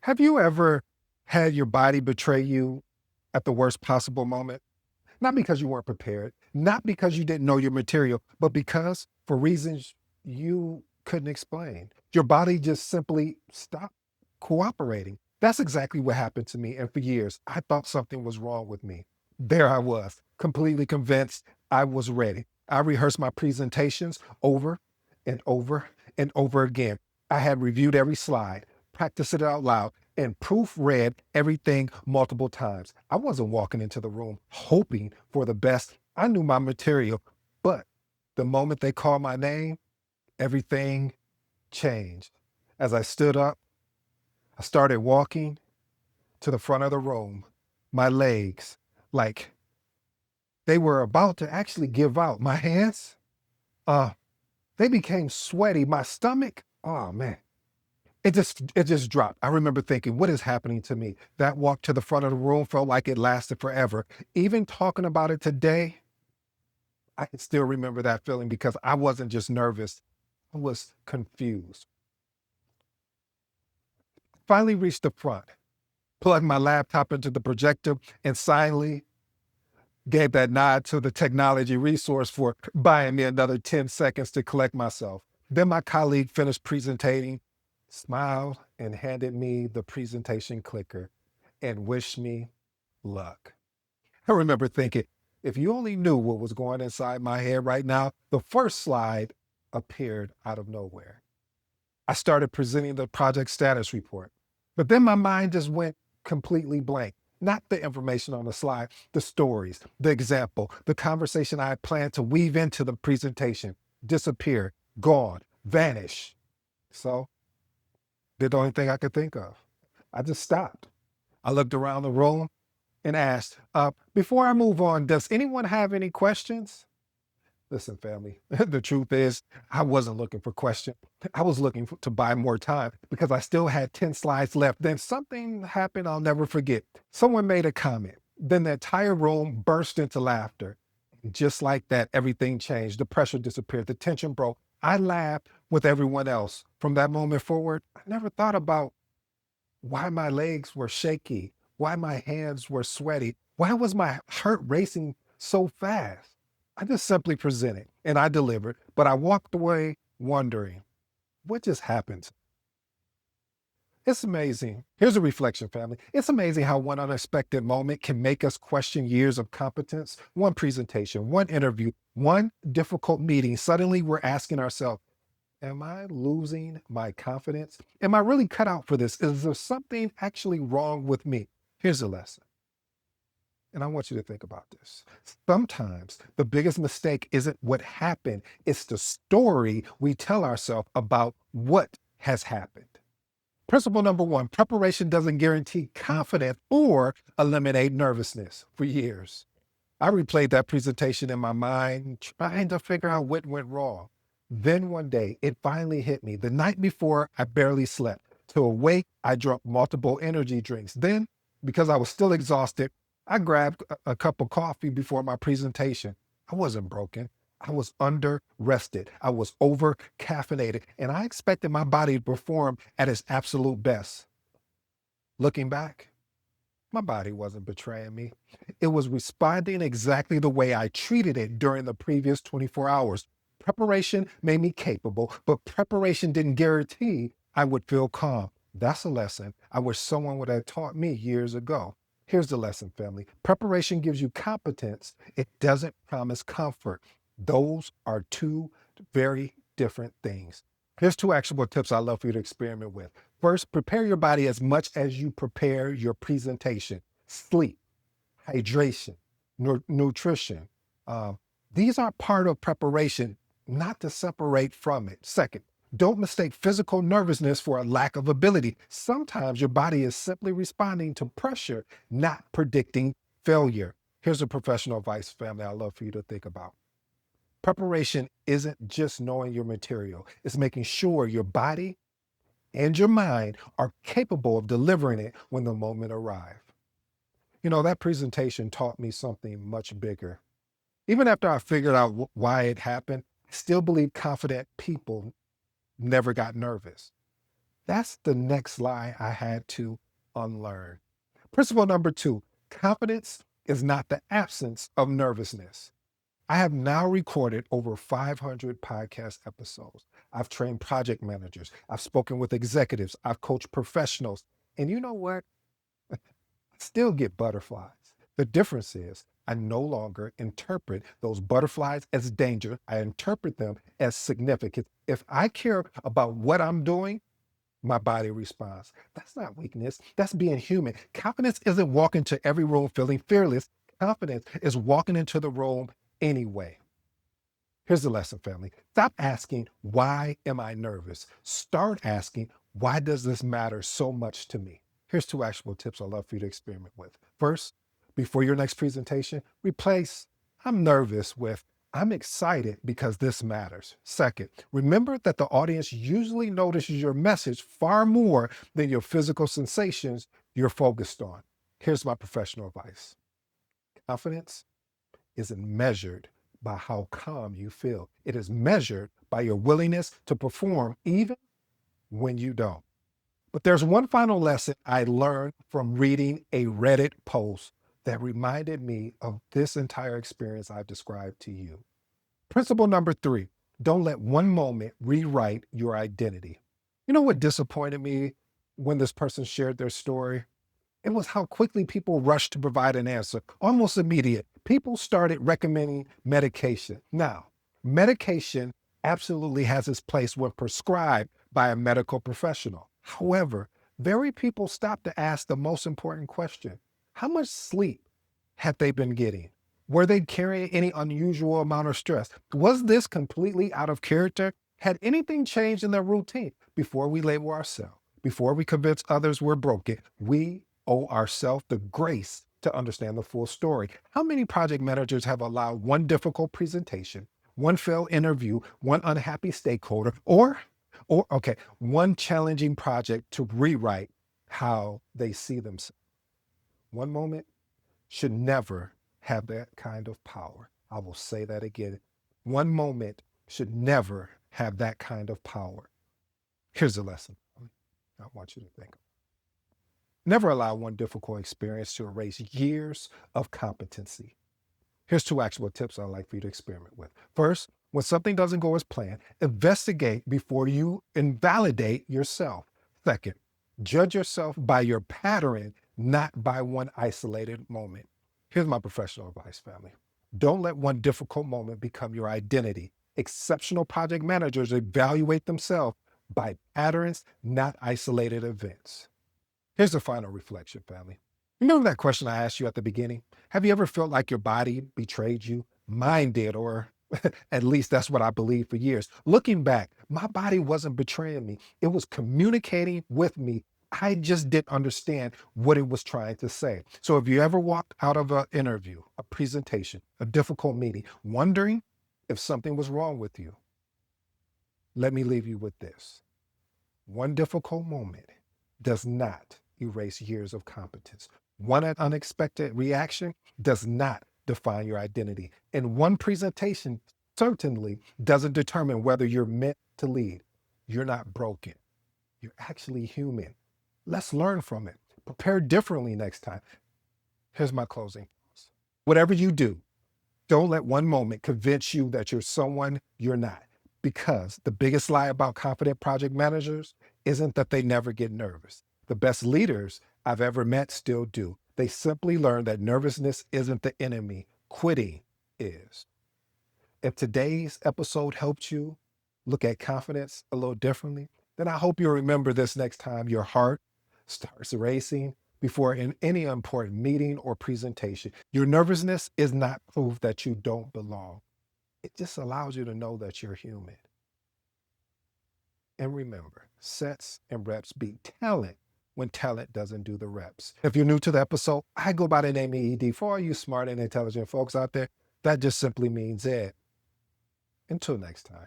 Have you ever had your body betray you at the worst possible moment? Not because you weren't prepared, not because you didn't know your material, but because for reasons you couldn't explain. Your body just simply stopped cooperating. That's exactly what happened to me. And for years, I thought something was wrong with me. There I was, completely convinced I was ready. I rehearsed my presentations over and over and over again. I had reviewed every slide, practiced it out loud, and proofread everything multiple times. I wasn't walking into the room hoping for the best. I knew my material, but the moment they called my name, everything changed. As I stood up, I started walking to the front of the room. My legs, like they were about to actually give out. My hands, uh, they became sweaty. My stomach, oh man, it just dropped. I remember thinking, what is happening to me? That walk to the front of the room felt like it lasted forever. Even talking about it today, I can still remember that feeling because I wasn't just nervous, I was confused. Finally reached the front, plugged my laptop into the projector, and silently gave that nod to the technology resource for buying me another 10 seconds to collect myself. Then my colleague finished presentating, smiled, and handed me the presentation clicker and wished me luck. I remember thinking, if you only knew what was going inside my head right now, the first slide appeared out of nowhere. I started presenting the project status report, but then my mind just went completely blank. Not the information on the slide, the stories, the example, the conversation I had planned to weave into the presentation disappeared, gone, vanished. So, did the only thing I could think of. I just stopped. I looked around the room and asked, before I move on, does anyone have any questions? Listen, family, the truth is, I wasn't looking for questions. I was looking to buy more time because I still had 10 slides left. Then something happened I'll never forget. Someone made a comment. Then the entire room burst into laughter. Just like that, everything changed. The pressure disappeared. The tension broke. I laughed with everyone else. From that moment forward, I never thought about why my legs were shaky, why my hands were sweaty, why was my heart racing so fast. I just simply presented and I delivered, but I walked away wondering, what just happened? It's amazing. Here's a reflection, family. It's amazing how one unexpected moment can make us question years of competence. One presentation, one interview, one difficult meeting. Suddenly we're asking ourselves, am I losing my confidence? Am I really cut out for this? Is there something actually wrong with me? Here's a lesson. And I want you to think about this. Sometimes the biggest mistake isn't what happened, it's the story we tell ourselves about what has happened. Principle number one, preparation doesn't guarantee confidence or eliminate nervousness. For years, I replayed that presentation in my mind, trying to figure out what went wrong. Then one day, it finally hit me. The night before, I barely slept. To awake, I drank multiple energy drinks. Then, because I was still exhausted, I grabbed a cup of coffee before my presentation. I wasn't broken. I was under rested. I was over caffeinated, and I expected my body to perform at its absolute best. Looking back, my body wasn't betraying me. It was responding exactly the way I treated it during the previous 24 hours. Preparation made me capable, but preparation didn't guarantee I would feel calm. That's a lesson I wish someone would have taught me years ago. Here's the lesson, family. Preparation gives you competence. It doesn't promise comfort. Those are two very different things. Here's two actionable tips I'd love for you to experiment with. First, prepare your body as much as you prepare your presentation. Sleep, hydration, nutrition. These are part of preparation, not to separate from it. Second, don't mistake physical nervousness for a lack of ability. Sometimes your body is simply responding to pressure, not predicting failure. Here's a professional advice, family, I'd love for you to think about. Preparation isn't just knowing your material, it's making sure your body and your mind are capable of delivering it when the moment arrives. You know, that presentation taught me something much bigger. Even after I figured out why it happened, I still believe confident people never got nervous. That's the next lie I had to unlearn. Principle number 2, confidence is not the absence of nervousness. I have now recorded over 500 podcast episodes. I've trained project managers. I've spoken with executives. I've coached professionals. And you know what? I still get butterflies. The difference is I no longer interpret those butterflies as danger. I interpret them as significant. If I care about what I'm doing, my body responds. That's not weakness. That's being human. Confidence isn't walking to every room feeling fearless. Confidence is walking into the room anyway. Here's the lesson, family. Stop asking, why am I nervous? Start asking, why does this matter so much to me? Here's 2 actual tips I'd love for you to experiment with. First, before your next presentation, replace I'm nervous with I'm excited because this matters. Second, remember that the audience usually notices your message far more than your physical sensations you're focused on. Here's my professional advice. Confidence isn't measured by how calm you feel. It is measured by your willingness to perform even when you don't. But there's one final lesson I learned from reading a Reddit post that reminded me of this entire experience I've described to you. Principle number 3, don't let one moment rewrite your identity. You know what disappointed me when this person shared their story? It was how quickly people rushed to provide an answer, almost immediate. People started recommending medication. Now, medication absolutely has its place when prescribed by a medical professional. However, very people stopped to ask the most important question. How much sleep had they been getting? Were they carrying any unusual amount of stress? Was this completely out of character? Had anything changed in their routine? Before we label ourselves, before we convince others we're broken, we owe ourselves the grace to understand the full story. How many project managers have allowed one difficult presentation, one failed interview, one unhappy stakeholder, or one challenging project to rewrite how they see themselves? One moment should never have that kind of power. I will say that again. One moment should never have that kind of power. Here's the lesson I want you to think of. Never allow one difficult experience to erase years of competency. Here's 2 actual tips I'd like for you to experiment with. First, when something doesn't go as planned, investigate before you invalidate yourself. Second, judge yourself by your pattern, not by one isolated moment. Here's my professional advice, family. Don't let one difficult moment become your identity. Exceptional project managers evaluate themselves by patterns, not isolated events. Here's the final reflection, family. Remember that question I asked you at the beginning? Have you ever felt like your body betrayed you? Mine did, or at least that's what I believed for years. Looking back, my body wasn't betraying me. It was communicating with me. I just didn't understand what it was trying to say. So if you ever walked out of an interview, a presentation, a difficult meeting, wondering if something was wrong with you, let me leave you with this. One difficult moment does not erase years of competence. One unexpected reaction does not define your identity. And one presentation certainly doesn't determine whether you're meant to lead. You're not broken. You're actually human. Let's learn from it. Prepare differently next time. Here's my closing. Whatever you do, don't let one moment convince you that you're someone you're not. Because the biggest lie about confident project managers isn't that they never get nervous. The best leaders I've ever met still do. They simply learn that nervousness isn't the enemy, quitting is. If today's episode helped you look at confidence a little differently, then I hope you'll remember this next time your heart starts racing before in any important meeting or presentation. Your nervousness is not proof that you don't belong. It just allows you to know that you're human. And remember, sets and reps beat talent when talent doesn't do the reps. If you're new to the episode, I go by the name of ED. For all you smart and intelligent folks out there, that just simply means Ed. Until next time.